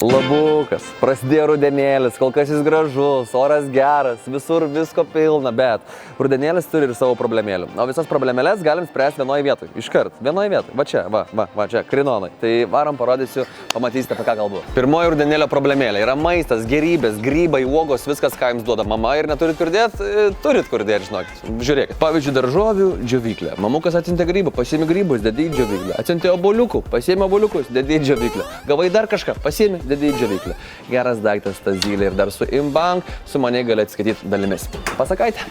Labukas, prasidėjo rudenėlis, kol kas jis gražus, oras geras, visur visko pilna, bet rudenėlis turi ir savo problemėlių. O visas problemėlės galim spręsti vienoje vietoje, iškart, vienoje vietoje. Va čia, va čia, Krinonai. Tai varom parodysiu, pamatysite, apie ką kalbu. Pirmoji rudenėlio problemėlė yra maistas, gerybės, grybai, uogos, viskas, ką jums duoda mama ir neturit kur dėti, turit kur dėti, žinokit. Žiūrėkit, pavyzdžiui, daržovių džiovyklė. Mamukas atsiuntė grybų, pasiėmė grybus, dedi į džiovyklę. Atsiuntė obuoliukų, pasiėmė obuoliukus, dedi į džiovyklę. Gavai dar kažką, pasiėmė, dedi į džiovyklę. Geras daiktas ta zylė ir dar su Inbank, su maniai gali atskaityti dalimis. Pasakaitė.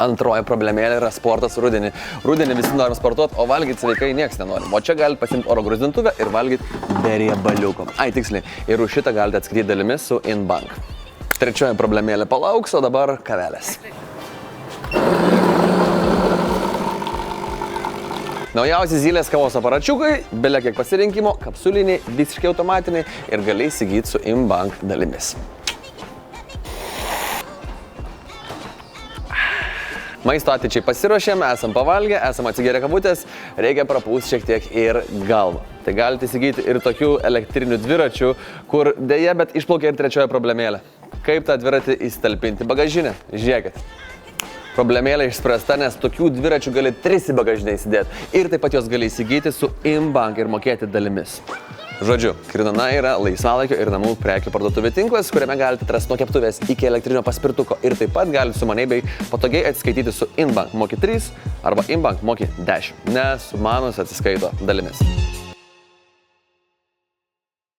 Antroji problemėlė yra sportas rudenį. Rudenį visi norim sportuoti, o valgyti sveikai nieks nenori. O čia galite pasimti oro gruzdintuvę ir valgyti be riebaliuko. Ai, tiksliai. Ir už šitą galite atskaityti dalimis su Inbank. Trečioji problemėlė palauks, o dabar kavelės. Naujausi zylės kavos aparačiukai, belia kiek pasirinkimo, kapsuliniai, visiškai automatiniai ir gali įsigyti su Inbank dalimis. Maisto ateičiai pasiruošėm, esam pavalgę, esam atsigėrę kavutės, reikia prapūsti šiek tiek ir galvą. Tai galite įsigyti ir tokių elektrinių dviračių, kur dėja, bet išplaukia ir trečioji problemėlė. Kaip tą dviratį įsitalpinti bagažinę? Žiūrėkit. Problemėlė išspręsta, nes tokių dviračių gali 3 į bagažinę įsidėti ir taip pat jos gali įsigyti su Inbank ir mokėti dalimis. Žodžiu, Krinona yra laisvalaikio ir namų prekių parduotuvė tinklas, kuriame galite atrasti nuo keptuvės iki elektrinio paspirtuko ir taip pat galite su maniai bei patogiai atsiskaityti su Inbank moki 3 arba Inbank moki 10, nes sumanus atsiskaito dalimis.